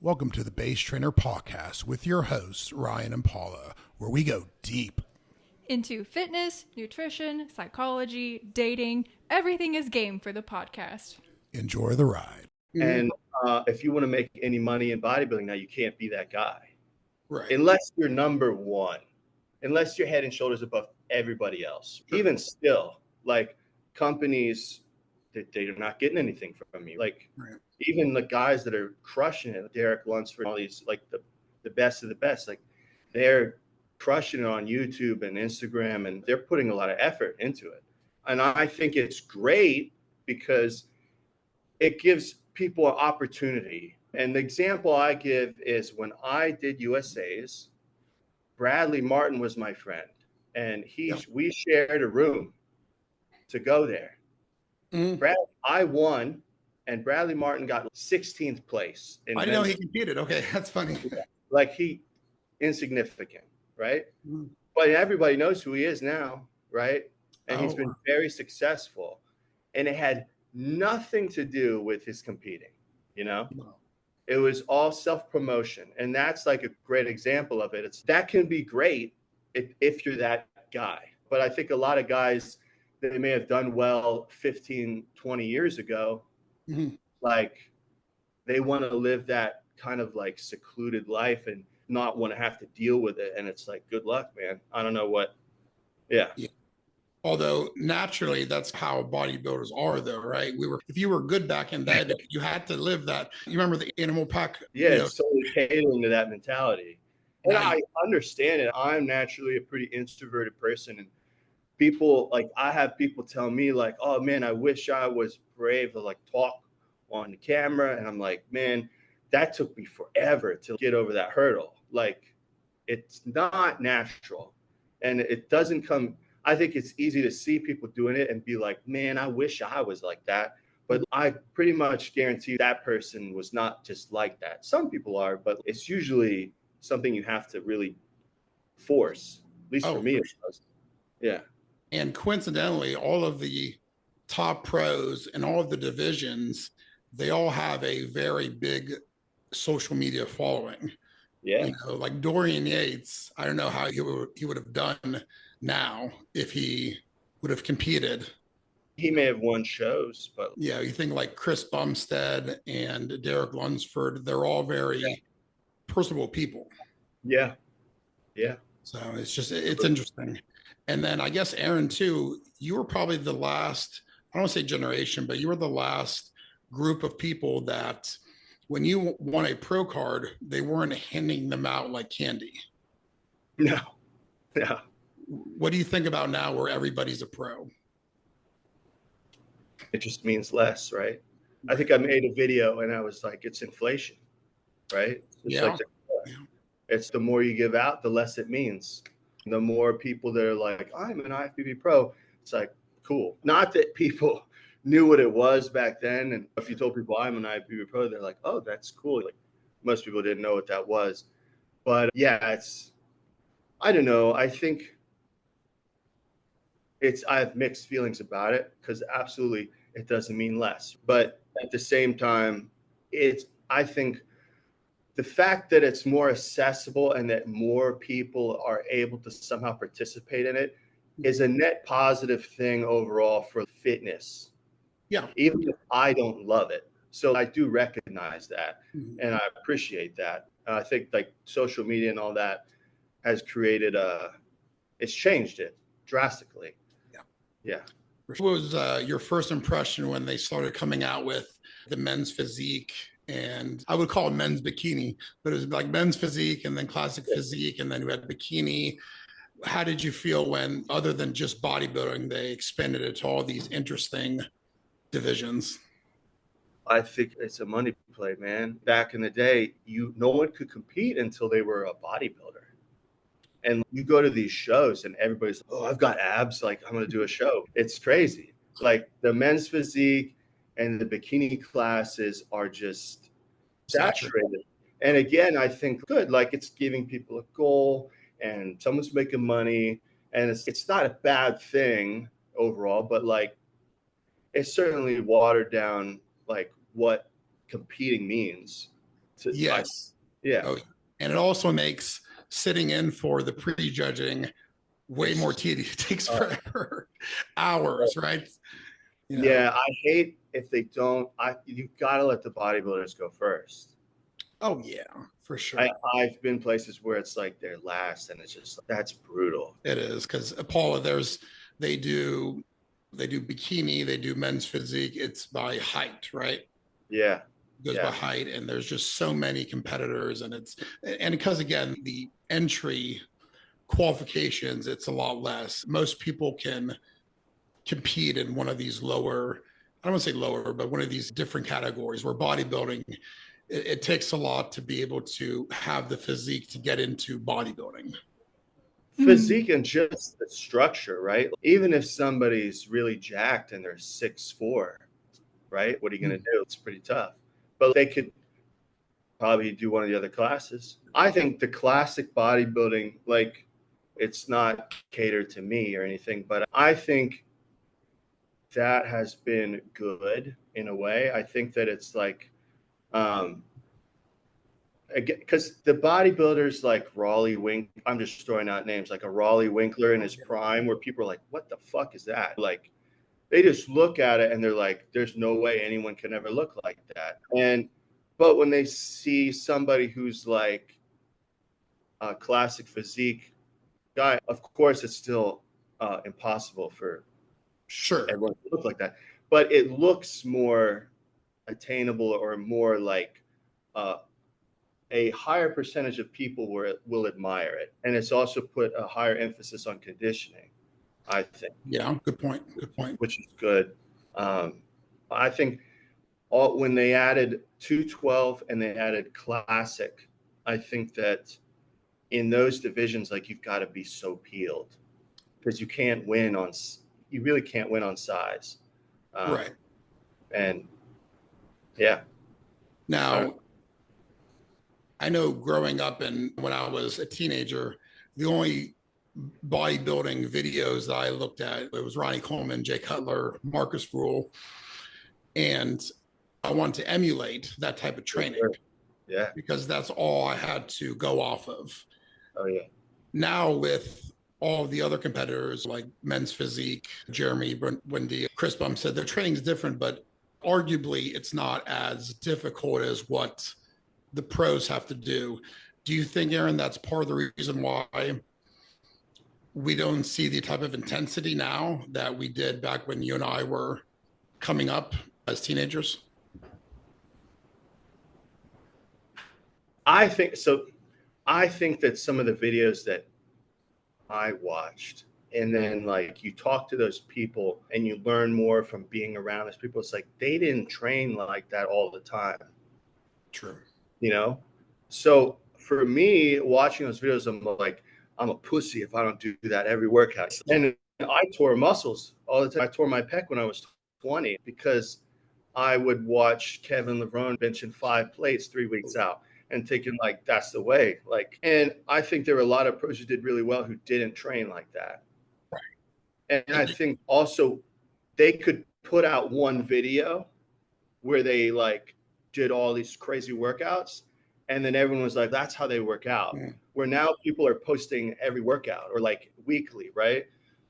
Welcome to the Base Trainer Podcast with your hosts, Ryan and Paula, where we go deep into fitness, nutrition, psychology, dating. Everything is game for the podcast. Enjoy the ride. And if you want to make any money in bodybuilding now, you can't be that guy. Right. Unless you're number one, unless you're head and shoulders above everybody else. Sure. Even still, like companies, they're not getting anything from you. Like even the guys that are crushing it, Derek Lunsford, all these, like the best of the best, like they're crushing it on YouTube and Instagram, and they're putting a lot of effort into it. And I think it's great because it gives people an opportunity. And the example I give is when I did USA's, Bradley Martin was my friend, and we shared a room to go there. I won, and Bradley Martin got 16th place. I didn't know he competed. Okay, that's funny. Like insignificant, right? But everybody knows who he is now, right? And he's been very successful. And it had nothing to do with his competing, you know? No. It was all self-promotion. And that's like a great example of it. That can be great if you're that guy. But I think a lot of guys, they may have done well 15, 20 years ago. Like they want to live that kind of like secluded life and not want to have to deal with it. And it's like, good luck, man. I don't know what. Yeah. Although naturally that's how bodybuilders are though, right? If you were good back in that, you had to live that. You remember the animal pack? Yeah, it's totally catering to that mentality. And I understand it. I'm naturally a pretty introverted person, and people, like, I have people tell me like, oh man, I wish I was brave to like talk on the camera. And I'm like, man, that took me forever to get over that hurdle. Like, it's not natural, and it doesn't come. I think it's easy to see people doing it and be like, man, I wish I was like that. But I pretty much guarantee that person was not just like that. Some people are, but it's usually something you have to really force. At least for me, it does. Yeah. And coincidentally, all of the top pros and all of the divisions, they all have a very big social media following. Yeah. You know, like Dorian Yates, I don't know how he would have done now if he would have competed. He may have won shows, but yeah, you think like Chris Bumstead and Derek Lunsford, they're all very personable people. Yeah. Yeah. So it's interesting. And then I guess, Aaron, too, you were probably the last, I don't want to say generation, but you were the last group of people that when you won a pro card, they weren't handing them out like candy. No. Yeah. What do you think about now where everybody's a pro? It just means less, right? I think I made a video and I was like, it's inflation, right? It's the more you give out, the less it means. The more people that are like, I'm an IFBB pro, it's like, cool. Not that people knew what it was back then. And if you told people I'm an IFBB pro, they're like, oh, that's cool. Like most people didn't know what that was. But yeah, I don't know. I think I have mixed feelings about it because absolutely it doesn't mean less. But at the same time, I think the fact that it's more accessible and that more people are able to somehow participate in it is a net positive thing overall for fitness. Yeah. Even if I don't love it. So I do recognize that and I appreciate that. I think like social media and all that has created it's changed it drastically. Yeah. What was your first impression when they started coming out with the men's physique? And I would call it men's bikini, but it was like men's physique and then classic physique. And then we had bikini. How did you feel when, other than just bodybuilding, they expanded it to all these interesting divisions? I think it's a money play, man. Back in the day, no one could compete until they were a bodybuilder. And you go to these shows and everybody's like, oh, I've got abs. Like, I'm going to do a show. It's crazy. Like the men's physique and the bikini classes are just saturated. And again, I think good, like it's giving people a goal and someone's making money, and it's not a bad thing overall, but like it's certainly watered down like what competing means Yes. Yeah. Oh, and it also makes sitting in for the prejudging way more tedious. It takes forever, hours, right? You know? Yeah, I hate if they don't. You've got to let the bodybuilders go first. Oh yeah, for sure. I've been places where it's like they're last, and it's just that's brutal. It is because Paula, they do bikini, they do men's physique. It's by height, right? Yeah, It goes by height, and there's just so many competitors, and because again the entry qualifications, it's a lot less. Most people can compete in one of these lower, I don't want to say lower, but one of these different categories where bodybuilding, it takes a lot to be able to have the physique to get into bodybuilding. Physique and just the structure, right? Even if somebody's really jacked and they're 6'4", right? What are you going to do? It's pretty tough. But they could probably do one of the other classes. I think the classic bodybuilding, like, it's not catered to me or anything, but I think that has been good in a way. I think that it's like, because the bodybuilders like Raleigh Wink, I'm just throwing out names, like a Raleigh Winkler in his prime, where people are like, what the fuck is that? Like, they just look at it and they're like, there's no way anyone can ever look like that. But when they see somebody who's like a classic physique guy, of course, it's still impossible for everyone to look like that. But it looks more attainable, or more like a higher percentage of people will admire it. And it's also put a higher emphasis on conditioning, I think. Yeah, good point. Good point. Which is good. I think when they added 212 and they added classic, I think that in those divisions, like, you've got to be so peeled, because you really can't win on size. Right. And yeah. Now, I know growing up and when I was a teenager, the only bodybuilding videos that I looked at, it was Ronnie Coleman, Jay Cutler, Marcus Rule, and I wanted to emulate that type of training. Yeah. Because that's all I had to go off of. Oh yeah. Now with all of the other competitors like Men's Physique, Jeremy, Wendy, Chris Bum said their training is different, but arguably it's not as difficult as what the pros have to do. Do you think, Aaron, that's part of the reason why we don't see the type of intensity now that we did back when you and I were coming up as teenagers? I think so. I think that some of the videos that I watched, and then like you talk to those people and you learn more from being around those people, it's like they didn't train like that all the time. True. You know? So for me, watching those videos, I'm like, I'm a pussy if I don't do that every workout. And I tore muscles all the time. I tore my pec when I was 20 because I would watch Kevin Levrone benching 5 plates 3 weeks out and thinking like, that's the way. Like, and I think there were a lot of pros who did really well who didn't train like that. Right. And I think also they could put out one video where they like did all these crazy workouts, and then everyone was like, that's how they work out. Yeah. Where now people are posting every workout or like weekly, right?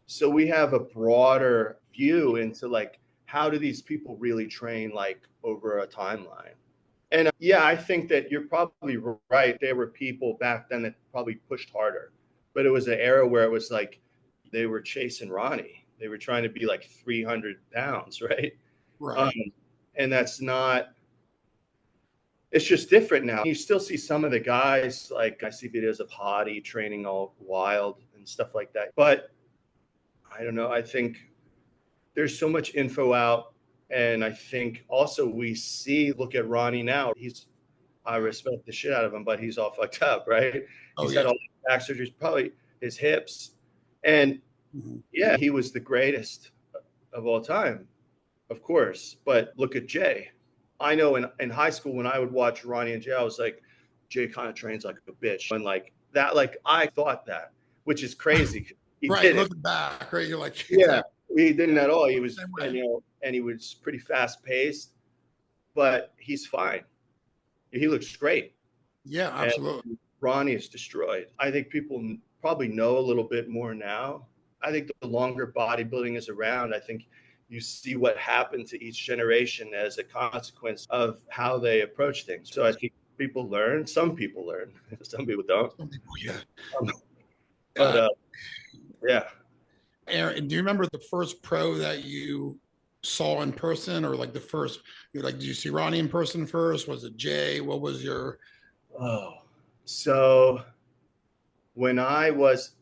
So we have a broader view into like, how do these people really train like over a timeline? And yeah, I think that you're probably right. There were people back then that probably pushed harder, but it was an era where it was like they were chasing Ronnie. They were trying to be like 300 pounds, right? Right. And that's not, it's just different now. You still see some of the guys, like I see videos of Hottie training all wild and stuff like that. But I don't know. I think there's so much info out. And I think also we look at Ronnie now. I respect the shit out of him, but he's all fucked up, right? He's had all the back surgeries, probably his hips. And yeah, he was the greatest of all time, of course. But look at Jay. I know in high school when I would watch Ronnie and Jay, I was like, Jay kind of trains like a bitch. And like that, like I thought that, which is crazy. He right. Looking back, right? You're like, yeah. He didn't at all. He was, and he was pretty fast paced, but he's fine. He looks great. Yeah, absolutely. And Ronnie is destroyed. I think people probably know a little bit more now. I think the longer bodybuilding is around, I think you see what happened to each generation as a consequence of how they approach things. So I think people learn. Some people learn. Some people don't. Some people, yeah. But yeah. Aaron, do you remember the first pro that you saw in person, or like the first? You're like, did you see Ronnie in person first? Was it Jay? What was your? Oh, so when I was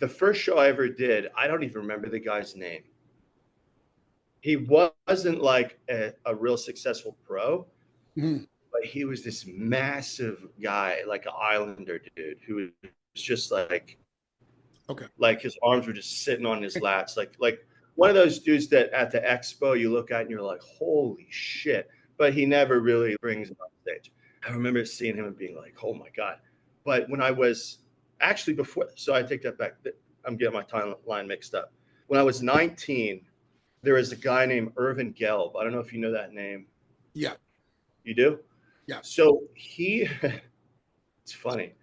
the first show I ever did, I don't even remember the guy's name. He wasn't like a real successful pro, but he was this massive guy, like an Islander dude, who was just like, Okay, like his arms were just sitting on his lats, like one of those dudes that at the expo you look at and you're like, holy shit. But he never really brings it on stage. I remember seeing him and being like, oh my God. But when I was actually before, so I take that back. I'm getting my timeline mixed up. When I was 19, there was a guy named Irvin Gelb. I don't know if you know that name. yeah. You do? Yeah. So it's funny.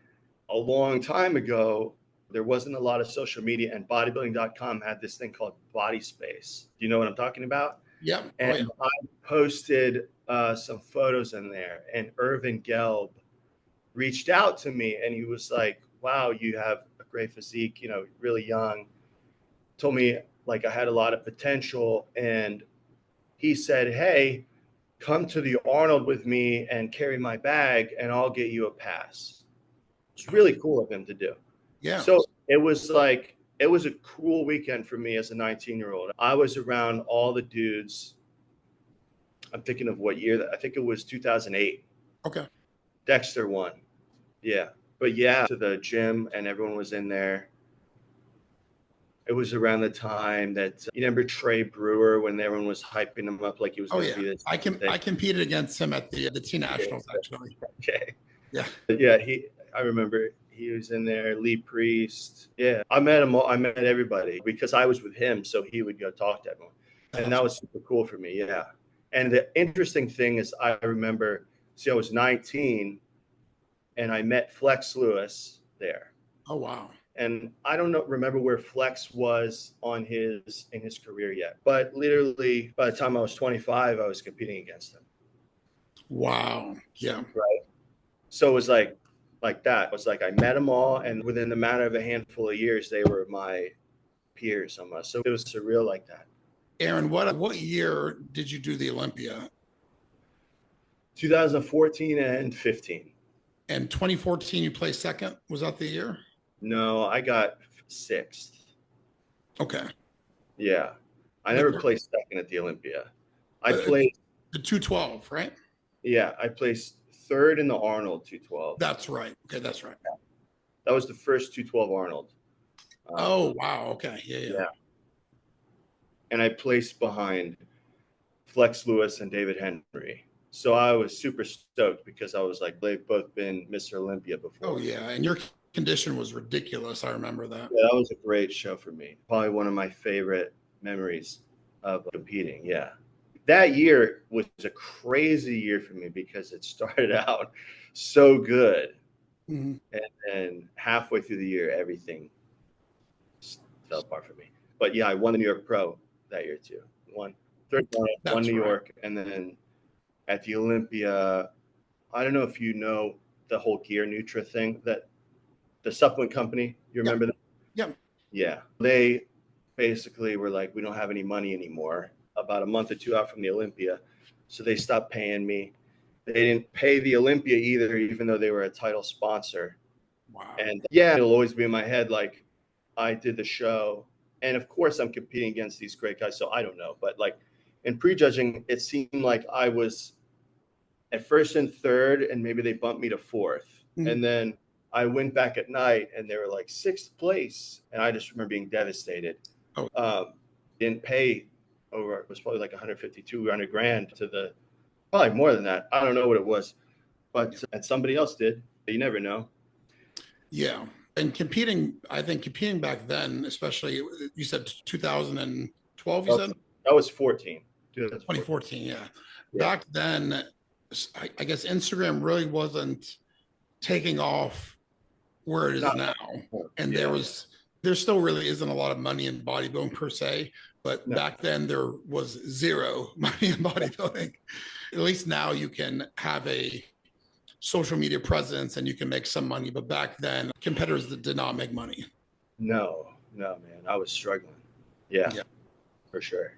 A long time ago, there wasn't a lot of social media, and bodybuilding.com had this thing called Body Space. Do you know what I'm talking about? Yeah. And I posted some photos in there, and Irvin Gelb reached out to me, and he was like, wow, you have a great physique, you know, really young. Told me like I had a lot of potential. And he said, hey, come to the Arnold with me and carry my bag, and I'll get you a pass. It's really cool of him to do. Yeah. So it was like, it was a cool weekend for me as a 19-year-old. I was around all the dudes. I'm thinking of what year that, I think it was 2008. Okay. Dexter won. Yeah. But yeah, to the gym, and everyone was in there. It was around the time that, you remember Trey Brewer, when everyone was hyping him up like he was going to be this. I competed against him at the T Nationals, actually. Okay. Yeah. Yeah, I remember he was in there, Lee Priest. Yeah. I met him all, I met everybody because I was with him, so he would go talk to everyone. And that was super cool for me. Yeah. And the interesting thing is, I remember, I was 19 and I met Flex Lewis there. Oh, wow. And I don't remember where Flex was in his career yet, but literally by the time I was 25, I was competing against him. Wow. Yeah. Right. So it was like that. It was like I met them all, and within the matter of a handful of years, they were my peers almost. So it was surreal like that. Aaron, what year did you do the Olympia? 2014 and 15. And 2014, you placed second. Was that the year? No, I got 6th. Okay. Yeah. I never placed second at the Olympia. I placed the 212, right? Yeah, I placed 3rd in the Arnold 212. That's right. Okay, that's right. That was the first 212 Arnold. Oh, wow. Okay. Yeah. And I placed behind Flex Lewis and David Henry. So I was super stoked because I was like, they've both been Mr. Olympia before. Oh, yeah. And your condition was ridiculous. I remember that. Yeah, that was a great show for me. Probably one of my favorite memories of competing. Yeah. That year was a crazy year for me because it started out so good. Mm-hmm. And then halfway through the year, everything fell apart for me. But yeah, I won the New York Pro that year too. Won 3rd one New York. And then at the Olympia, I don't know if you know the whole Gear Nutra thing, that the supplement company, you remember that? Yeah. Yeah. They basically were like, we don't have any money anymore, about a month or 2 out from the Olympia. So they stopped paying me. They didn't pay the Olympia either, even though they were a title sponsor. Wow. And yeah, it'll always be in my head. Like, I did the show, and of course I'm competing against these great guys. So I don't know, but like in prejudging, it seemed like I was at first and 3rd, and maybe they bumped me to 4th. Mm-hmm. And then I went back at night and they were like 6th place. And I just remember being devastated. Didn't pay over, it was probably like 150, 200 grand to the, probably more than that. I don't know what it was, but and somebody else did. You never know. Yeah. And I think competing back then, especially, you said 2012, you said? That was 14. 2014, yeah. Back then, I guess Instagram really wasn't taking off where it is Not now. And yeah. there still really isn't a lot of money in bodybuilding per se, but No. back then there was zero money in bodybuilding. At least now you can have a social media presence and you can make some money. But back then, competitors that did not make money. No, man. I was struggling. Yeah, Yeah. for sure.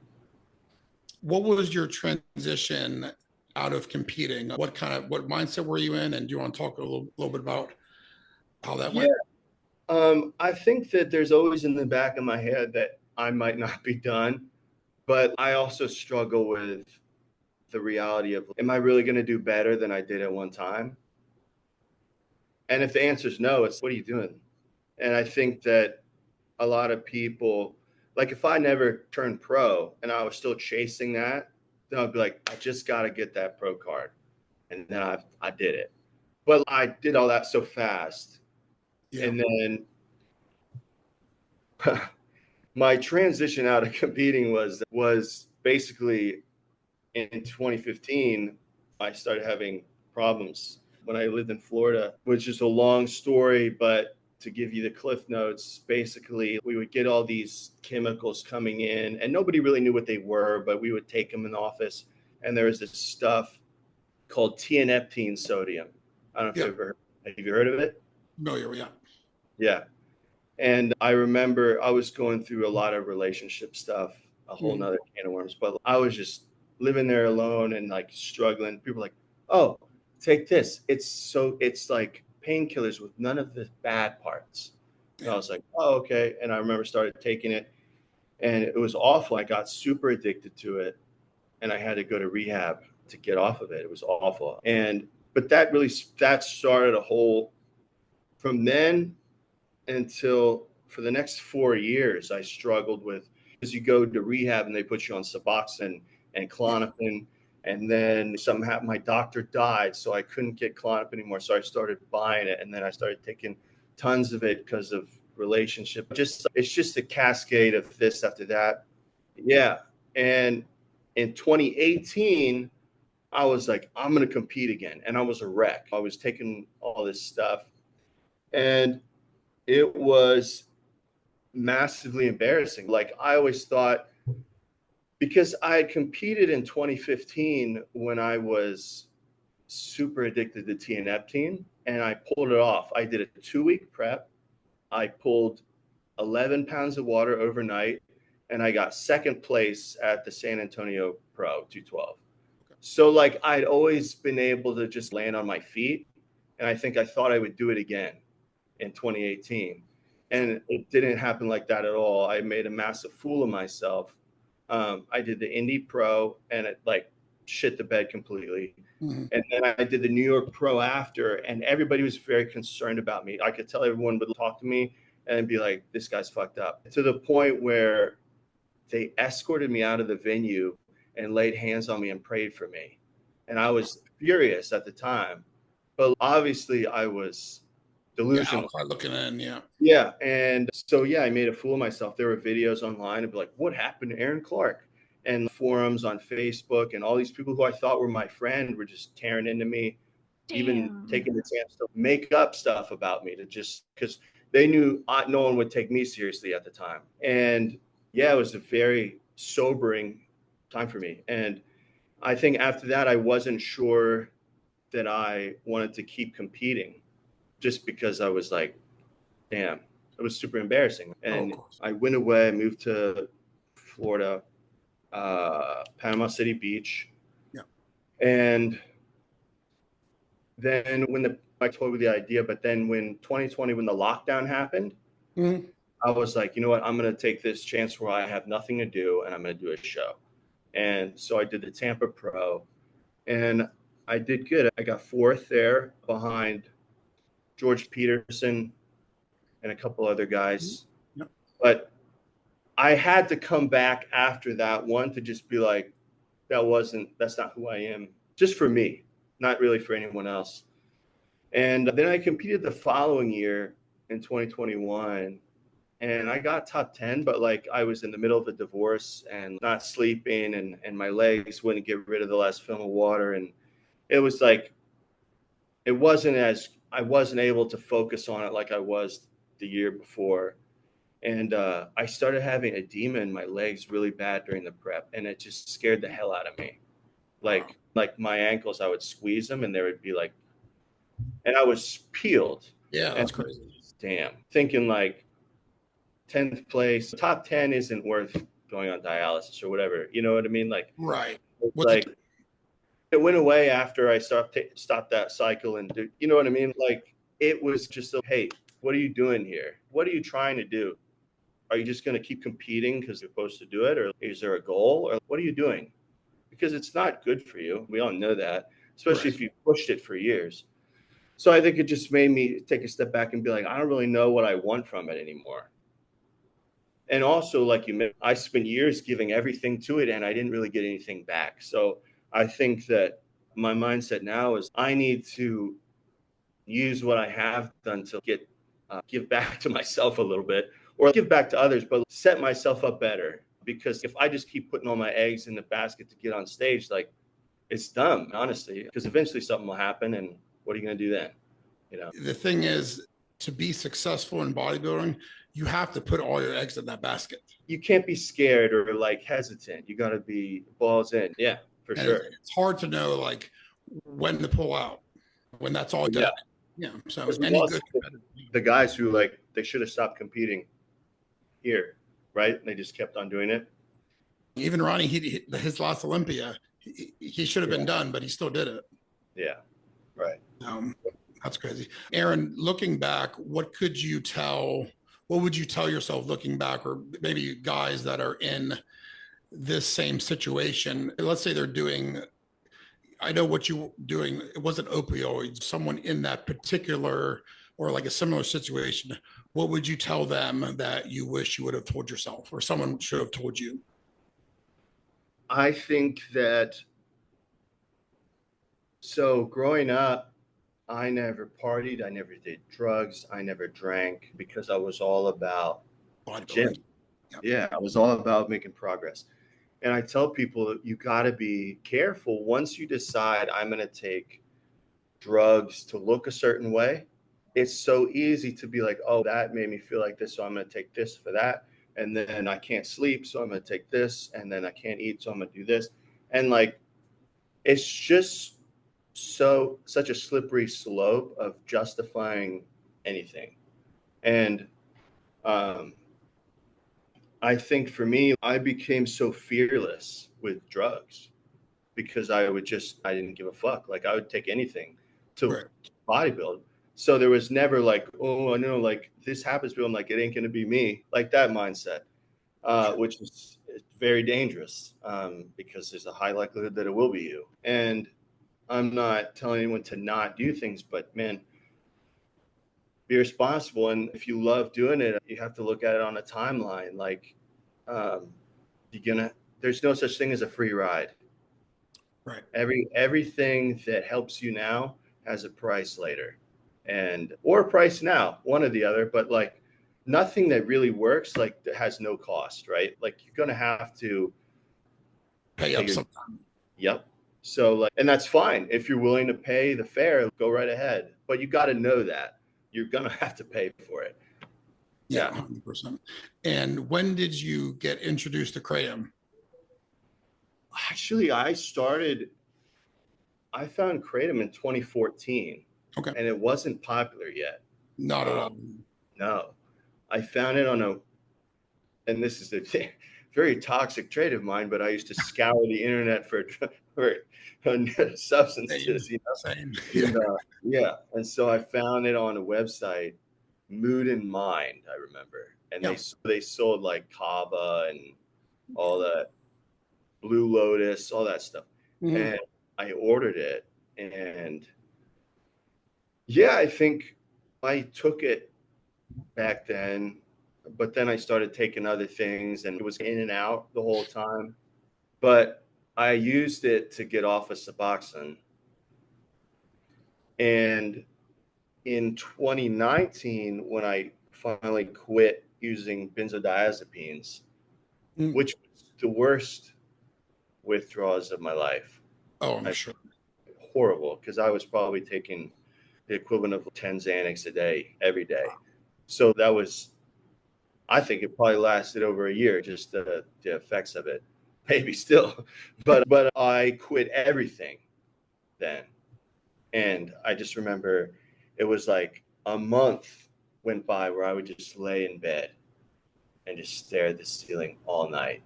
What was your transition out of competing? What mindset were you in? And do you want to talk a little bit about how that Yeah. went? I think that there's always in the back of my head that I might not be done, but I also struggle with the reality of, am I really going to do better than I did at one time? And if the answer is no, it's, what are you doing? And I think that a lot of people, like if I never turned pro and I was still chasing that, then I'd be like, I just got to get that pro card. And then I did it. But I did all that so fast. Yeah. And then my transition out of competing was basically in 2015. I started having problems when I lived in Florida, which is a long story, but to give you the cliff notes, basically we would get all these chemicals coming in and nobody really knew what they were, but we would take them in the office. And there was this stuff called tianeptine sodium. I don't know if have you heard of it? No, yeah. Yeah. And I remember I was going through a lot of relationship stuff, a whole nother can of worms, but I was just living there alone and like struggling. People were like, oh, take this. It's like painkillers with none of the bad parts. And I was like, oh, okay. And I remember started taking it and it was awful. I got super addicted to it and I had to go to rehab to get off of it. It was awful. But that started a whole, from then until for the next 4 years, I struggled with, because you go to rehab and they put you on Suboxone and Klonopin. And then something happened. My doctor died, so I couldn't get Klonopin anymore. So I started buying it. And then I started taking tons of it because of relationship. It's just a cascade of this after that. Yeah. And in 2018, I was like, I'm going to compete again. And I was a wreck. I was taking all this stuff. And it was massively embarrassing. Like I always thought, because I had competed in 2015 when I was super addicted to tianeptine and I pulled it off. I did a 2-week prep. I pulled 11 pounds of water overnight and I got second place at the San Antonio Pro 212. So like I'd always been able to just land on my feet. And I think I thought I would do it again in 2018. And it didn't happen like that at all. I made a massive fool of myself. I did the Indy Pro and it like shit the bed completely. Mm-hmm. And then I did the New York Pro after, and everybody was very concerned about me. I could tell everyone would talk to me and be like, this guy's fucked up. To the point where they escorted me out of the venue and laid hands on me and prayed for me. And I was furious at the time. But obviously I was delusional. Outside looking in, yeah. Yeah. And so, yeah, I made a fool of myself. There were videos online of like, what happened to Aaron Clark? And forums on Facebook and all these people who I thought were my friend were just tearing into me, even taking the chance to make up stuff about me to just because they knew no one would take me seriously at the time. And yeah, it was a very sobering time for me. And I think after that, I wasn't sure that I wanted to keep competing just because I was like, damn, it was super embarrassing. And I went away, I moved to Florida, Panama City Beach. Yeah. And then I toyed with the idea, but then when 2020, when the lockdown happened, I was like, you know what, I'm going to take this chance where I have nothing to do and I'm going to do a show. And so I did the Tampa Pro and I did good. I got fourth there behind George Peterson and a couple other guys. Yep. But I had to come back after that one to just be like, that's not who I am, just for me, not really for anyone else. And then I competed the following year in 2021 and I got top 10, but like I was in the middle of a divorce and not sleeping and my legs wouldn't get rid of the last film of water. And it was like, I wasn't able to focus on it like I was the year before. And I started having edema in my legs really bad during the prep, and it just scared the hell out of me. Like my ankles, I would squeeze them and there would be like, and I was peeled. Yeah, And that's crazy. damn, thinking like 10th place, top 10 isn't worth going on dialysis or whatever. You know what I mean? Like, Right. What's like it went away after I stopped that cycle. And you know what I mean? Like, it was just, hey, what are you doing here? What are you trying to do? Are you just going to keep competing because you're supposed to do it? Or is there a goal? Or what are you doing? Because it's not good for you. We all know that, especially if you pushed it for years. So I think it just made me take a step back and be like, I don't really know what I want from it anymore. And also, like you mentioned, I spent years giving everything to it and I didn't really get anything back. So I think that my mindset now is I need to use what I have done to give back to myself a little bit, or give back to others, but set myself up better. Because if I just keep putting all my eggs in the basket to get on stage, like, it's dumb, honestly, because eventually something will happen. And what are you going to do then? You know, the thing is, to be successful in bodybuilding, you have to put all your eggs in that basket. you can't be scared or like hesitant. You got to be balls in. Yeah, for And sure. it's hard to know like when to pull out, when that's all done. Yeah. So any good the guys who like they should have stopped competing here, right? They just kept on doing it. Even Ronnie, his last Olympia, he should have been done, but he still did it. Yeah, right. That's crazy. Aaron, looking back, what would you tell yourself looking back, or maybe guys that are in this same situation? Let's say they're doing, I know what you were doing, it wasn't opioids, someone in that particular or like a similar situation. What would you tell them that you wish you would have told yourself or someone should have told you? I think that, so growing up, I never partied. I never did drugs. I never drank because I was all about gym. Yep. Yeah, I was all about making progress. And I tell people you got to be careful once you decide I'm going to take drugs to look a certain way. It's so easy to be like, oh, that made me feel like this, so I'm going to take this for that. And then I can't sleep, so I'm going to take this. And then I can't eat, so I'm going to do this. And like, it's just such a slippery slope of justifying anything. And I think for me, I became so fearless with drugs because I didn't give a fuck. Like, I would take anything to bodybuild. So there was never like, oh, I know, like, this happens to me. I'm like, it ain't going to be me. Like that mindset, which is very dangerous because there's a high likelihood that it will be you. And I'm not telling anyone to not do things, but man, be responsible. And if you love doing it, you have to look at it on a timeline. Like, there's no such thing as a free ride. Right. Everything that helps you now has a price later, or a price now, one or the other. But like, nothing that really works like has no cost, right? Like, you're gonna have to pay up sometime. Yep. So like, and that's fine if you're willing to pay the fare. Go right ahead, but you got to know that you're gonna have to pay for it. Yeah, 100%. And when did you get introduced to Kratom? Actually, I found Kratom in 2014. Okay. And it wasn't popular yet. Not at all. No. I found it and this is a very toxic trait of mine, but I used to scour the internet for substances, Same. Yeah. And so I found it on a website, Mood and Mind, I remember. And they sold like Kava and all that, Blue Lotus, all that stuff. Mm-hmm. And I ordered it. And yeah, I think I took it back then, but then I started taking other things and it was in and out the whole time. But I used it to get off of Suboxone. And in 2019, when I finally quit using benzodiazepines, which was the worst withdrawals of my life. Oh, I'm sure. horrible because I was probably taking the equivalent of 10 Xanax a day, every day. So that was, I think it probably lasted over a year, just the effects of it, maybe still. But I quit everything then. And I just remember it was like a month went by where I would just lay in bed and just stare at the ceiling all night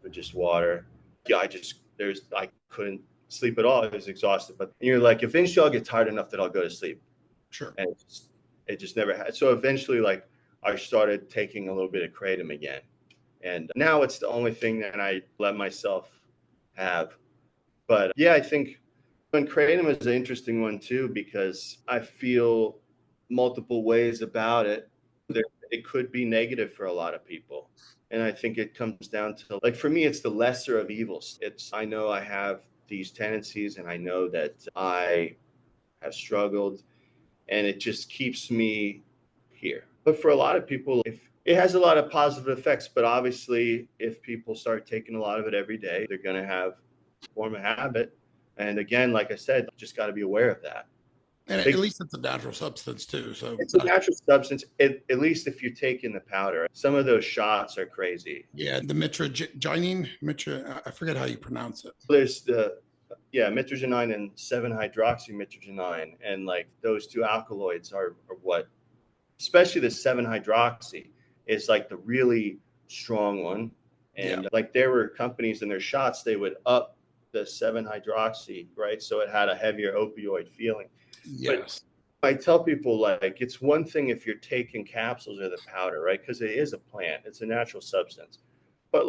with just water. Yeah, I couldn't sleep at all. I was exhausted. But you're like, eventually I'll get tired enough that I'll go to sleep. Sure. And it just never had. So eventually, like, I started taking a little bit of kratom again. And now it's the only thing that I let myself have. But yeah, I think when kratom is an interesting one too, because I feel multiple ways about it. It could be negative for a lot of people. And I think it comes down to, like, for me, it's the lesser of evils. I know I have these tendencies and I know that I have struggled and it just keeps me here. But for a lot of people, it has a lot of positive effects, but obviously if people start taking a lot of it every day, they're going to form a habit. And again, like I said, just got to be aware of that. And at least it's a natural substance too. So it's a natural substance, at least if you're taking the powder. Some of those shots are crazy. Yeah, the mitragynine, I forget how you pronounce it. There's mitragynine and 7-hydroxymitragynine. And like those two alkaloids are what, especially the 7-hydroxy is like the really strong one. And like there were companies in their shots, they would up the 7-hydroxy, right? So it had a heavier opioid feeling. Yes. But I tell people, like, it's one thing if you're taking capsules or the powder, right? Because it is a plant. It's a natural substance.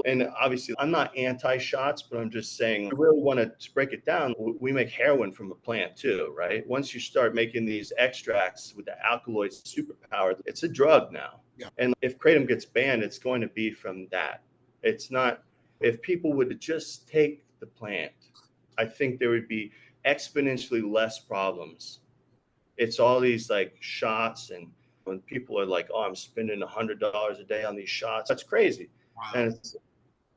And obviously, I'm not anti-shots, but I'm just saying, I really want to break it down. We make heroin from a plant too, right? Once you start making these extracts with the alkaloids superpower, it's a drug now. Yeah. And if kratom gets banned, it's going to be from that. It's not, if people would just take the plant, I think there would be exponentially less problems. It's all these like shots, and when people are like, "Oh, I'm spending $100 a day on these shots," that's crazy. Wow. And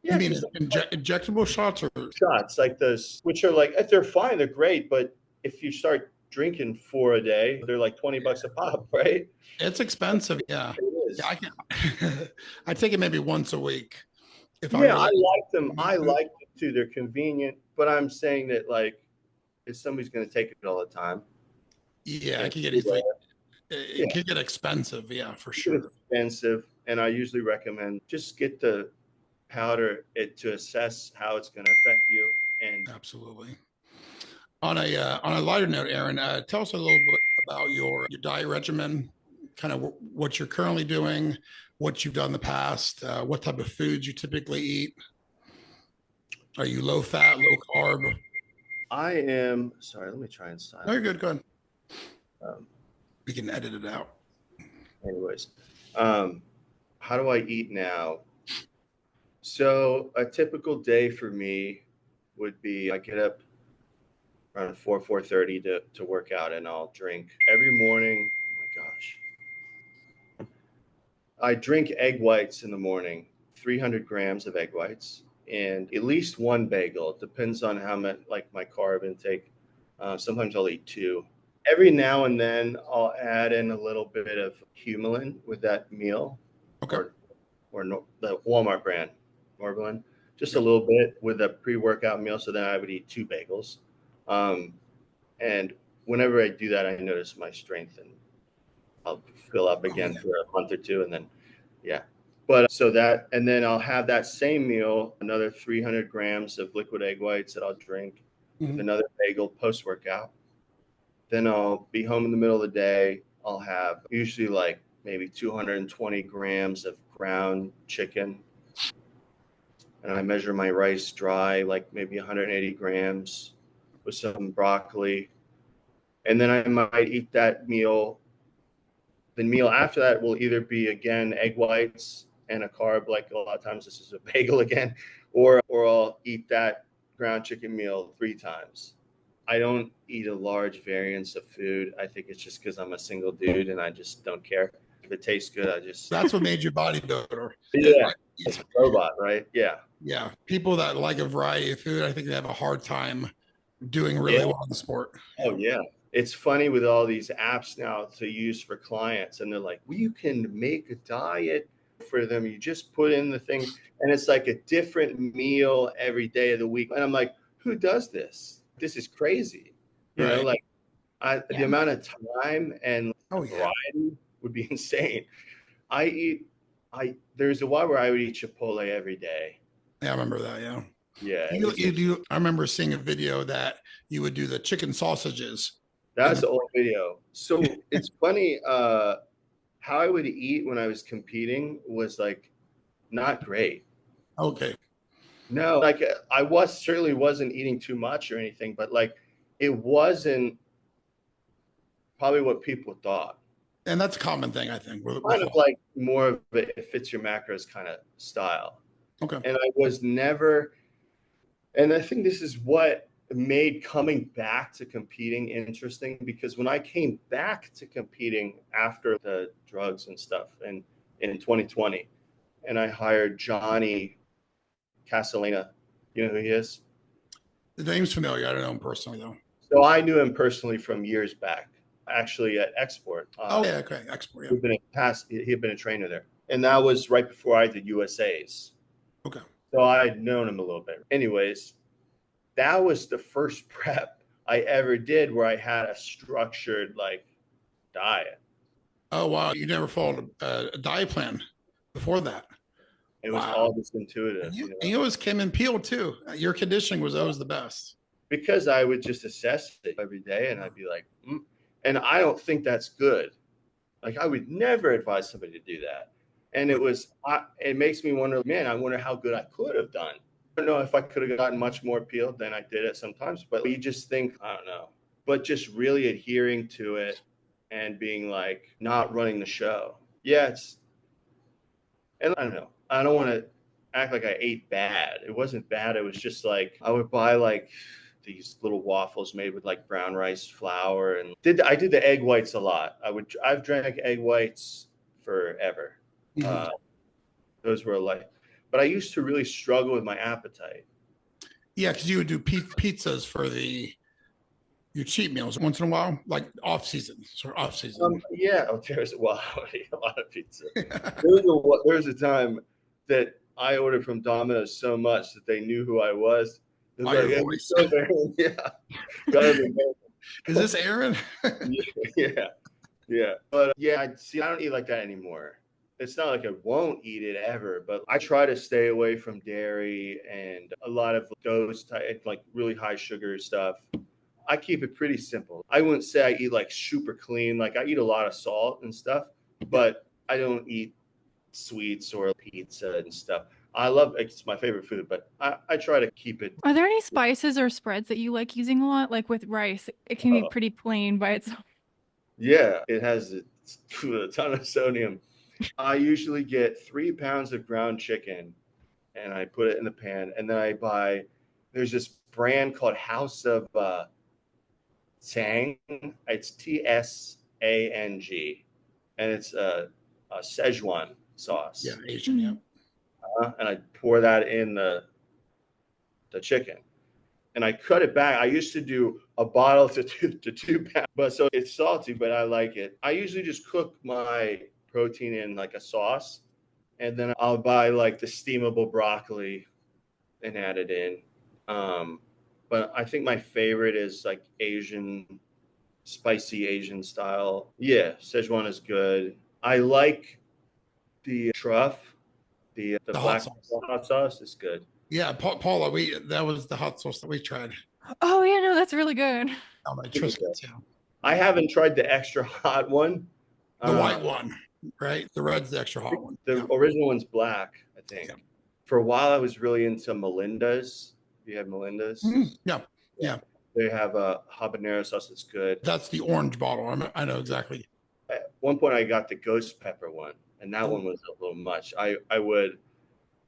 you mean injectable shots or shots like those, which are like, if they're fine, they're great, but if you start drinking 4 a day, they're like $20 a pop, right? It's expensive. Yeah. It is. Yeah, I take it maybe once a week. I like them. I like them too. They're convenient, but I'm saying that, like, if somebody's going to take it all the time. Yeah, it can get easily. It can get expensive. Yeah, for sure. It's expensive, and I usually recommend just get the powder to assess how it's going to affect you. And absolutely. On a lighter note, Aaron, tell us a little bit about your diet regimen, kind of what you're currently doing, what you've done in the past, what type of foods you typically eat. Are you low fat, low carb? I am. Sorry, let me try and sign. No, you're good. Go ahead. We can edit it out. Anyways, how do I eat now? So a typical day for me would be I get up around 4:30 to work out, and I'll drink every morning. Oh my gosh. I drink egg whites in the morning, 300 grams of egg whites, and at least one bagel. It depends on how much, like, my carb intake. Sometimes I'll eat 2. Every now and then I'll add in a little bit of humulin with that meal. Okay. Or the Walmart brand, Norblin, just a little bit with a pre-workout meal. So then I would eat 2 bagels. And whenever I do that, I notice my strength, and I'll fill up again for a month or 2. And then, but so that, and then I'll have that same meal, another 300 grams of liquid egg whites that I'll drink, with another bagel post-workout. Then I'll be home in the middle of the day. I'll have usually like maybe 220 grams of ground chicken. And I measure my rice dry, like maybe 180 grams with some broccoli. And then I might eat that meal. The meal after that will either be, again, egg whites and a carb, like a lot of times this is a bagel again, or I'll eat that ground chicken meal 3 times. I don't eat a large variance of food. I think it's just because I'm a single dude and I just don't care. If it tastes good, I just... That's what made you bodybuilder. Yeah, it's a robot, right? Yeah. Yeah. People that like a variety of food, I think they have a hard time doing really well in the sport. Oh yeah. It's funny with all these apps now to use for clients, and they're like, well, you can make a diet for them. You just put in the thing, and it's like a different meal every day of the week. And I'm like, who does this? This is crazy. You know, like the amount of time and variety would be insane. There's a while where I would eat Chipotle every day. Yeah, I remember that. Yeah. Yeah. You do. I remember seeing a video that you would do the chicken sausages. That's the old video. So it's funny, how I would eat when I was competing was like not great. Okay. No, like I certainly wasn't eating too much or anything, but like it wasn't probably what people thought. And that's a common thing, I think. Kind of like more of a it fits your macros kind of style. Okay. And I was never, and I think this is what made coming back to competing interesting, because when I came back to competing after the drugs and stuff and in 2020, and I hired Johnny Castellana, you know who he is? The name's familiar. I don't know him personally though. So I knew him personally from years back, actually at Export. Okay, Export. Yeah. He had been a trainer there, and that was right before I did USA's. Okay. So I had known him a little bit. Anyways, that was the first prep I ever did where I had a structured like diet. Oh wow! You never followed a diet plan before that. It was all just intuitive. And you always came in peeled too. Your conditioning was always the best. Because I would just assess it every day, and I'd be like, and I don't think that's good. Like I would never advise somebody to do that. And it makes me wonder, man, I wonder how good I could have done. I don't know if I could have gotten much more peeled than I did it sometimes, but you just think, I don't know, but just really adhering to it and being like, not running the show. Yeah. And I don't know, I don't want to act like I ate bad. It wasn't bad. It was just like, I would buy like these little waffles made with like brown rice flour, and I did the egg whites a lot. I've drank egg whites forever. Those were like, but I used to really struggle with my appetite. Yeah, because you would do pizzas for your cheat meals once in a while, like off season. Yeah, there's a lot of pizza. There was a time that I ordered from Domino's so much that they knew who I was. Yeah. Is this Aaron? Yeah. But I don't eat like that anymore. It's not like I won't eat it ever, but I try to stay away from dairy and a lot of those like really high sugar stuff. I keep it pretty simple. I wouldn't say I eat like super clean. Like I eat a lot of salt and stuff, but I don't eat sweets or pizza and stuff. It's my favorite food, but I try to keep it. Are there any spices or spreads that you like using a lot? Like with rice, it can be pretty plain by itself. Yeah, it has a ton of sodium. I usually get 3 pounds of ground chicken and I put it in the pan. And then there's this brand called House of Tang. It's TSANG. And it's a Szechuan sauce. Yeah, Asian, yeah. And I pour that in the chicken. And I cut it back. I used to do a bottle to 2 pounds. But so it's salty, but I like it. I usually just cook my protein in like a sauce, and then I'll buy like the steamable broccoli and add it in. But I think my favorite is like spicy Asian style. Yeah, Szechuan is good. I like the truff, the black hot sauce is good. Yeah, Paula, that was the hot sauce that we tried. Oh yeah, no, that's really good. Oh, my Triscuits, yeah. I haven't tried the extra hot one. The white one. Right, the red's the extra hot one. The original one's black, I think. Yeah. For a while, I was really into Melinda's. Do you have Melinda's? Yeah. They have a habanero sauce that's good. That's the orange bottle. I know exactly. At one point, I got the ghost pepper one, and that one was a little much. I would,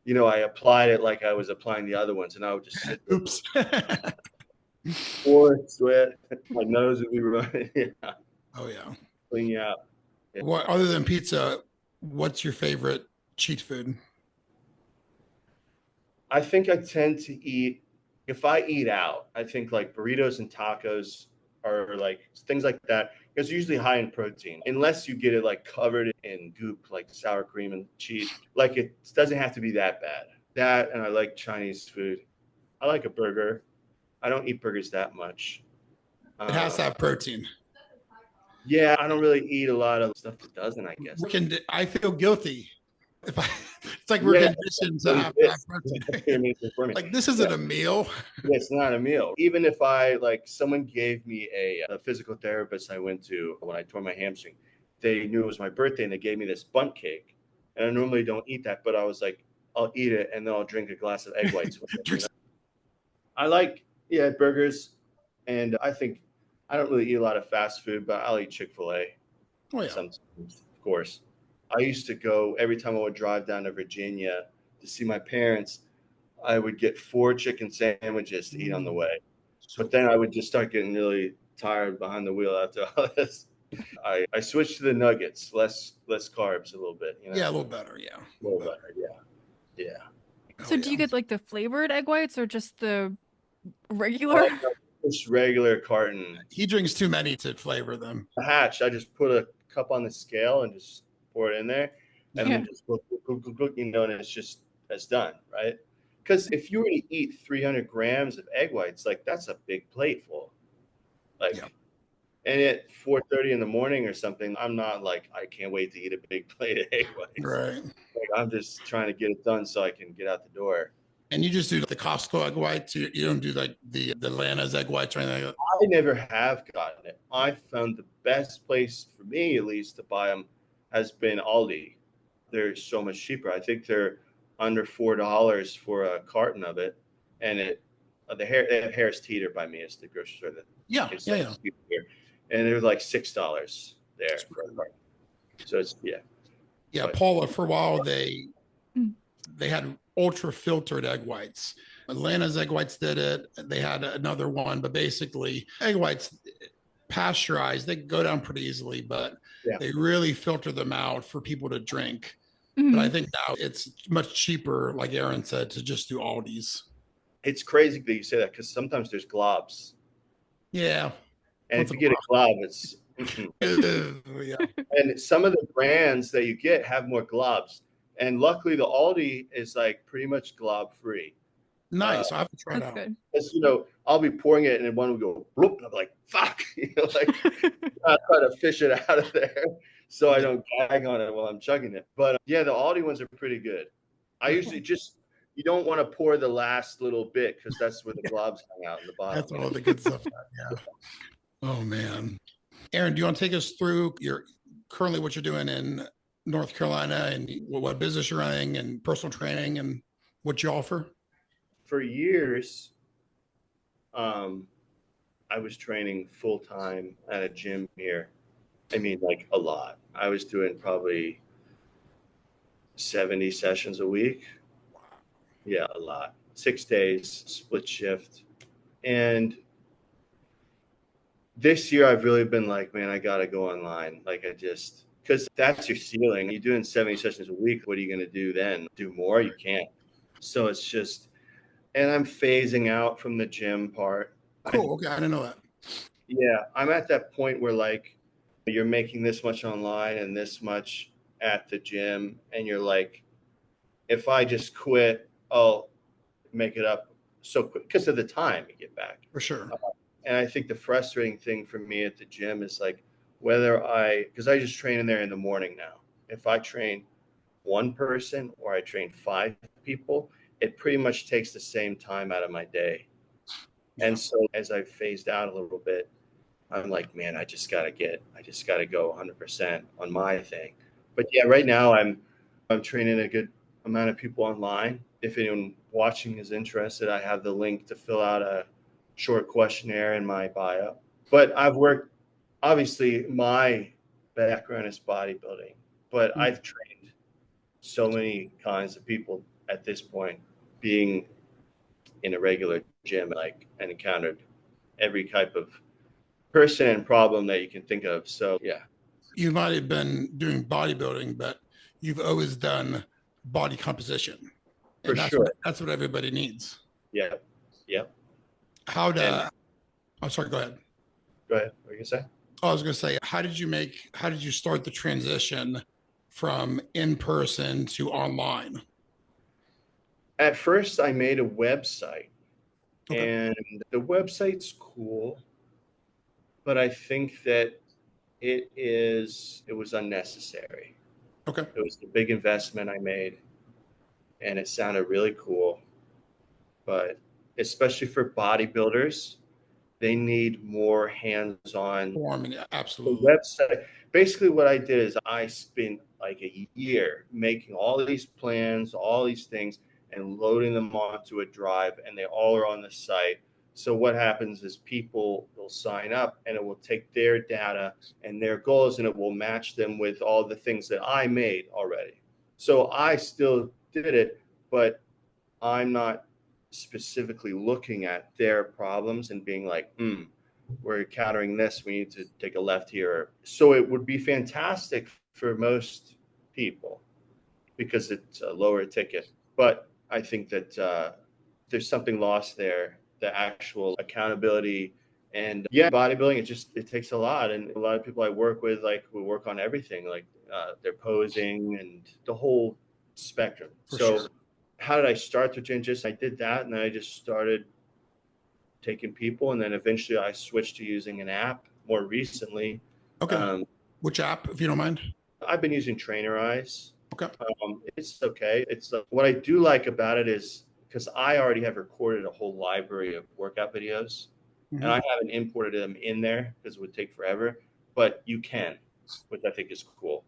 I applied it like I was applying the other ones, and I would just sit there. Oops. Or sweat. My nose would be running. Yeah. Oh yeah. Clean you out. Yeah. What other than pizza, what's your favorite cheat food? I think I tend to eat if I eat out, I think like burritos and tacos are like things like that. It's usually high in protein, unless you get it like covered in goop, like sour cream and cheese. Like it doesn't have to be that bad. That, and I like Chinese food. I like a burger. I don't eat burgers that much. It has to have protein. Yeah, I don't really eat a lot of stuff that doesn't, I guess. I feel guilty. It's like we're conditioned to have protein. Like, this isn't a meal. Yeah, it's not a meal. Even if someone gave me a physical therapist I went to when I tore my hamstring, they knew it was my birthday and they gave me this bundt cake. And I normally don't eat that, but I was like, I'll eat it and then I'll drink a glass of egg whites with it. You know? I like, burgers. And I think I don't really eat a lot of fast food, but I'll eat Chick-fil-A. Oh, yeah. Sometimes, of course. I used to go every time I would drive down to Virginia to see my parents. I would get 4 chicken sandwiches to eat on the way. But then I would just start getting really tired behind the wheel after all this. I switched to the nuggets, less carbs a little bit. You know? Yeah, a little better. Yeah. A little better. Yeah. So do you get like the flavored egg whites or just the regular? Just regular carton. He drinks too many to flavor them. A hatch, I just put a cup on the scale and just pour it in there. And then just cook, and it's done, right? Because if you were to eat 300 grams of egg whites, like that's a big plate full. And at 4:30 in the morning or something, I'm not like, I can't wait to eat a big plate of egg whites. Right. Like, I'm just trying to get it done so I can get out the door. And you just do the Costco egg whites? You don't do like the Lana's egg whites or anything like that? I never have gotten it. I found the best place for me, at least, to buy them has been Aldi. They're so much cheaper. I think they're under $4 for a carton of it. And they have Harris Teeter by me. It's the grocery store that Yeah. Here. And they're like $6 there for a carton. So it's Yeah, Paula, for a while they had ultra filtered egg whites. Atlanta's egg whites did it. They had another one, but basically egg whites pasteurized, they go down pretty easily, but they really filter them out for people to drink. But I think now it's much cheaper, like Aaron said, to just do Aldi's. It's crazy that you say that because sometimes there's globs. Yeah. And if you get a glob, it's And some of the brands that you get have more globs. And luckily the Aldi is like pretty much glob free. Nice. I have to try it out. Good. Because, I'll be pouring it and then one will go bloop, and I'm like, fuck, I try to fish it out of there so I don't gag on it while I'm chugging it. But the Aldi ones are pretty good. I usually you don't want to pour the last little bit because that's where the globs hang out in the bottom. That's all the good stuff. Yeah. Oh man. Aaron, do you want to take us through currently what you're doing in North Carolina and what business you're running and personal training and what you offer? For years, I was training full time at a gym here. I mean, like a lot. I was doing probably 70 sessions a week. Yeah, a lot. 6 days, split shift. And this year I've really been like, man, I got to go online. Because that's your ceiling. You're doing 70 sessions a week. What are you going to do then? Do more? You can't. So it's just, and I'm phasing out from the gym part. Cool. Okay. I didn't know that. Yeah. I'm at that point where like you're making this much online and this much at the gym. And you're like, if I just quit, I'll make it up so quick because of the time you get back. For sure. And I think the frustrating thing for me at the gym is like because I just train in there in the morning now. If I train one person or I train 5 people, it pretty much takes the same time out of my day. And so as I've phased out a little bit, I'm like, man, I just got to go 100% on my thing. But yeah, right now I'm training a good amount of people online. If anyone watching is interested, I have the link to fill out a short questionnaire in my bio. But I've worked, obviously my background is bodybuilding, but I've trained so many kinds of people at this point, being in a regular gym, and encountered every type of person and problem that you can think of. So yeah. You might have been doing bodybuilding, but you've always done body composition. For sure. That's what everybody needs. Yeah. Yep. How to, And I'm sorry, go ahead. go ahead. What are you gonna say? I was going to say, how did you start the transition from in person to online? At first, I made a website, Okay. and the website's cool, but I think that it was unnecessary. Okay. It was a big investment I made, and it sounded really cool, but especially for bodybuilders, they need more hands-on. Warming, The absolutely. website, basically what I did is I spent like a year making all of these plans, all these things, and loading them onto a drive, and they all are on the site. So what happens is people will sign up, and it will take their data and their goals, and it will match them with all the things that I made already. So I still did it, but I'm not specifically looking at their problems and being like, we're encountering this, we need to take a left here. So it would be fantastic for most people because it's a lower ticket. But I think that there's something lost there, the actual accountability. And yeah, bodybuilding, it takes a lot. And a lot of people I work with, like, we work on everything, like their posing and the whole spectrum. For So sure. how did I start the gym? Just I did that, and then I just started taking people, and then eventually I switched to using an app more recently. Okay. Which app, if you don't mind? I've been using Trainer Eyes. Okay. It's okay. It's what I do like about it is because I already have recorded a whole library of workout videos, and I haven't imported them in there because it would take forever, but you can, which I think is cool.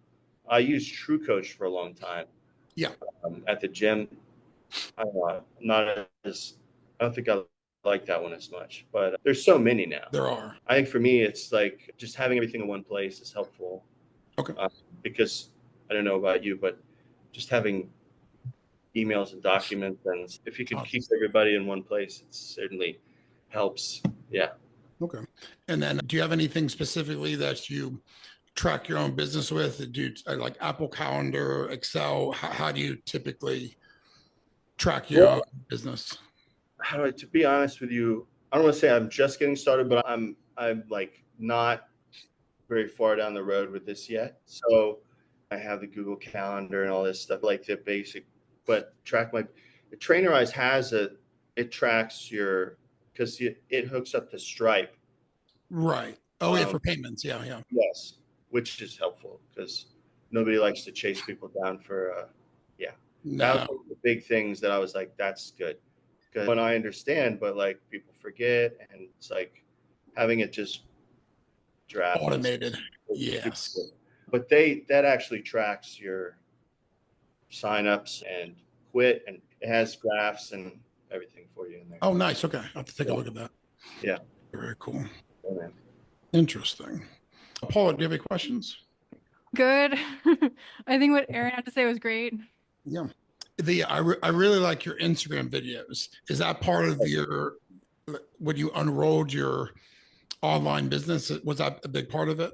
I used True Coach for a long time. Yeah. At the gym, I don't know, not as, I don't think I like that one as much, but there's so many now. There are. I think for me, it's like just having everything in one place is helpful. Okay. Because I don't know about you, but just having emails and documents, and if you could keep everybody in one place, it certainly helps. Yeah. Okay. And then do you have anything specifically that you track your own business with? Do you like Apple Calendar, Excel? How do you typically track your own business? To be honest with you, I don't want to say I'm just getting started, but I'm like not very far down the road with this yet. So I have the Google Calendar and all this stuff, like the basic, but the Trainer Eyes it tracks because it hooks up to Stripe. Right. Oh, yeah, for payments. Yeah, yeah. Yes, which is helpful because nobody likes to chase people down for, yeah. No. That was one of the big things that I was like, that's good. Because when I understand, but like people forget, and it's like having it just draft automated. Yes. But that actually tracks your signups and quit, and it has graphs and everything for you in there. Oh, nice. Okay. I'll have to take a look at that. Yeah. Very cool. Yeah. Interesting. Paula, do you have any questions? Good. I think what Aaron had to say was great. Yeah. I really like your Instagram videos. Is that part of when you unrolled your online business? Was that a big part of it?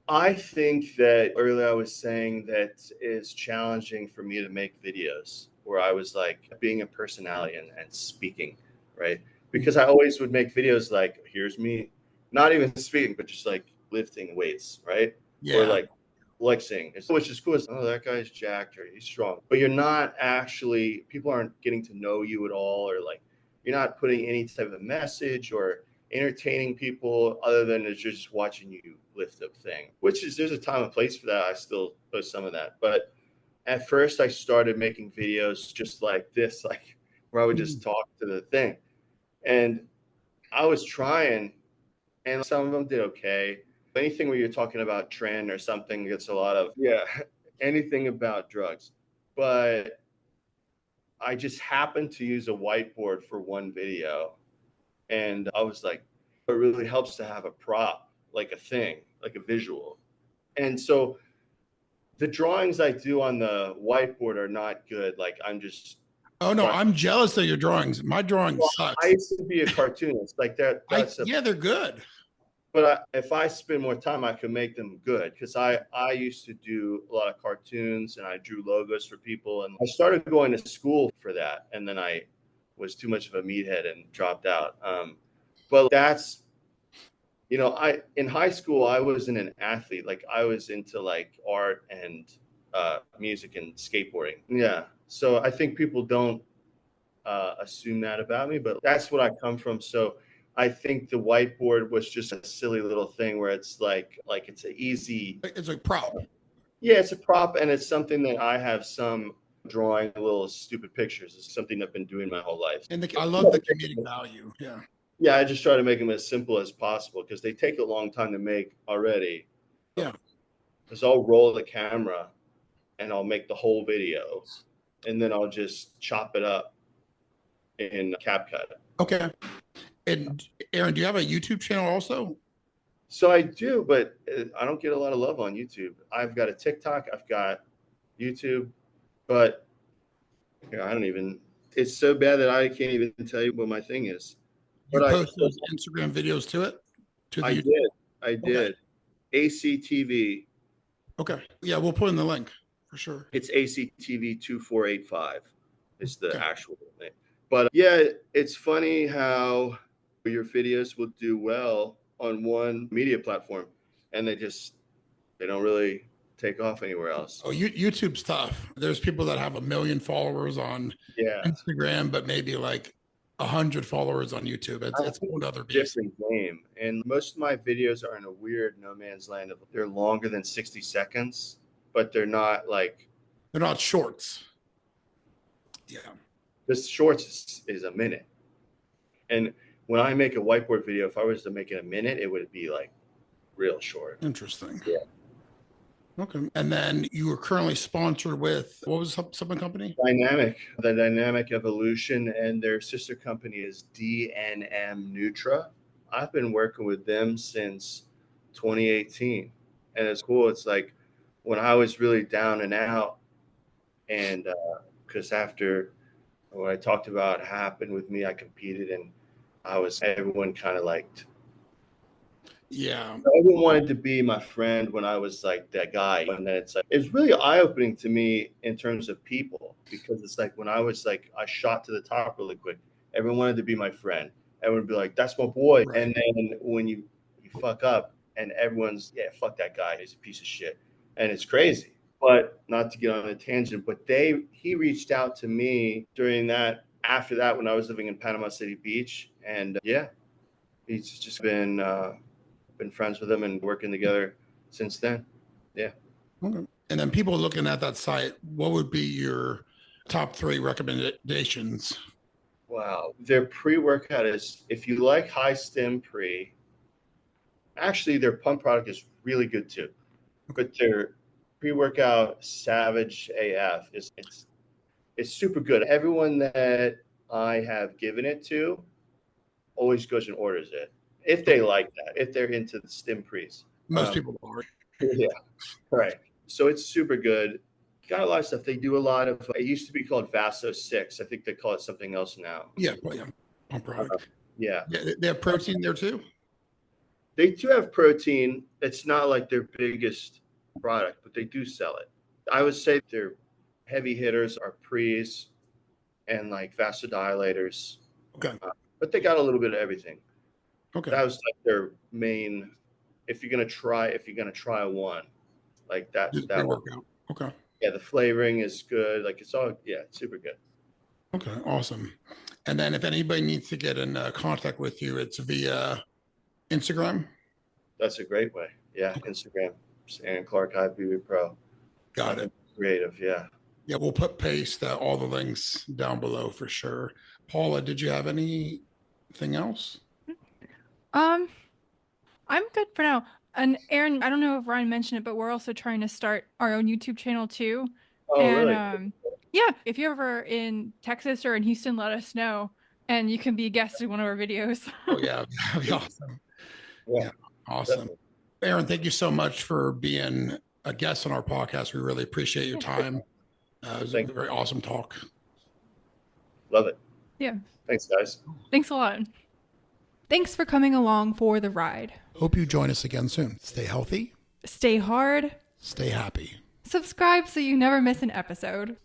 I think that earlier I was saying that it's challenging for me to make videos where I was like being a personality and speaking, right? Because I always would make videos like, here's me, not even speaking, but just like lifting weights, right? Yeah. Or like flexing, which is cool. Oh, that guy's jacked or he's strong. But you're not actually, people aren't getting to know you at all, or like you're not putting any type of message or entertaining people other than just watching you lift up thing, there's a time and place for that. I still post some of that. But at first I started making videos just like this, like where I would just talk to the thing. And I was trying, and some of them did okay. Anything where you're talking about trend or something gets a lot of, anything about drugs. But I just happened to use a whiteboard for one video. And I was like, it really helps to have a prop, like a thing, like a visual. And so the drawings I do on the whiteboard are not good. Like I'm just. Oh no, I'm jealous of your drawings. My drawings suck. I used to be a cartoonist. Like that. Yeah, they're good. But if I spend more time, I can make them good. Because I used to do a lot of cartoons and I drew logos for people. And I started going to school for that. And then I was too much of a meathead and dropped out. But that's, in high school, I wasn't an athlete. Like I was into like art and music and skateboarding. Yeah. So I think people don't assume that about me, but that's what I come from. So I think the whiteboard was just a silly little thing where it's like it's an easy. It's a prop. Yeah, it's a prop, and it's something that I have some drawing little stupid pictures. It's something I've been doing my whole life. And I love the comedic value. Yeah. Yeah, I just try to make them as simple as possible because they take a long time to make already. Yeah. Because I'll roll the camera and I'll make the whole video and then I'll just chop it up in CapCut. Okay. And Aaron, do you have a YouTube channel also? So I do, but I don't get a lot of love on YouTube. I've got a TikTok, I've got YouTube, but I don't even, it's so bad that I can't even tell you what my thing is. You post those Instagram videos to it? I did. ACTV. Okay. Yeah, we'll put in the link for sure. It's ACTV 2485 is the actual name. But yeah, it's funny how your videos will do well on one media platform and they don't really take off anywhere else. Oh, YouTube's tough. There's people that have 1 million followers on Instagram, but maybe like 100 followers on YouTube. It's a whole other beast. Different game. And most of my videos are in a weird no man's land. They're longer than 60 seconds, but they're not shorts. Yeah. The shorts is a minute. And when I make a whiteboard video, if I was to make it a minute, it would be like real short. Interesting. Yeah. Okay. And then you were currently sponsored with, what was the supplement company? The Dynamic Evolution, and their sister company is DNM Nutra. I've been working with them since 2018. And it's cool. It's like when I was really down and out, and because after what I talked about happened with me, I competed and everyone kind of liked. Yeah. Everyone wanted to be my friend when I was like that guy. And then it's really eye-opening to me in terms of people, because it's like when I was like, I shot to the top really quick, everyone wanted to be my friend. Everyone would be like, that's my boy. Right. And then when you fuck up and everyone's, fuck that guy, he's a piece of shit. And it's crazy. But not to get on a tangent, but he reached out to me after that when I was living in Panama City Beach. And he's just been friends with him and working together since then. Yeah. Okay. And then people looking at that site, what would be your top 3 recommendations? Wow. Their pre-workout is, if you like high stim pre, actually their pump product is really good too. But their pre-workout Savage AF it's super good. Everyone that I have given it to always goes and orders it if they like that, if they're into the stim pre's. Most people are. Yeah, right. So it's super good. Got a lot of stuff. They do a lot of. It used to be called Vaso 6. I think they call it something else now. Yeah, pump product. Yeah. They have protein there too. They do have protein. It's not like their biggest product, but they do sell it. I would say their heavy hitters are pre's and like vasodilators. Okay. But they got a little bit of everything. Okay. That was like their main. If you're gonna try one, like that workout. Okay. Yeah, the flavoring is good. Like it's super good. Okay, awesome. And then if anybody needs to get in contact with you, it's via Instagram. That's a great way. Yeah, okay. Instagram, Aaron Clark IFBB Pro. Got it. Creative, yeah. Yeah, we'll paste all the links down below for sure. Paula, did you have anything else? I'm good for now. And Aaron, I don't know if Ryan mentioned it, but we're also trying to start our own YouTube channel too. Oh, and, really? If you're ever in Texas or in Houston, let us know, and you can be a guest in one of our videos. Oh yeah, that'd be awesome. Yeah, awesome. Definitely. Aaron, thank you so much for being a guest on our podcast. We really appreciate your time. It was a very awesome talk. Love it. Yeah. Thanks, guys. Thanks a lot. Thanks for coming along for the ride. Hope you join us again soon. Stay healthy. Stay hard. Stay happy. Subscribe so you never miss an episode.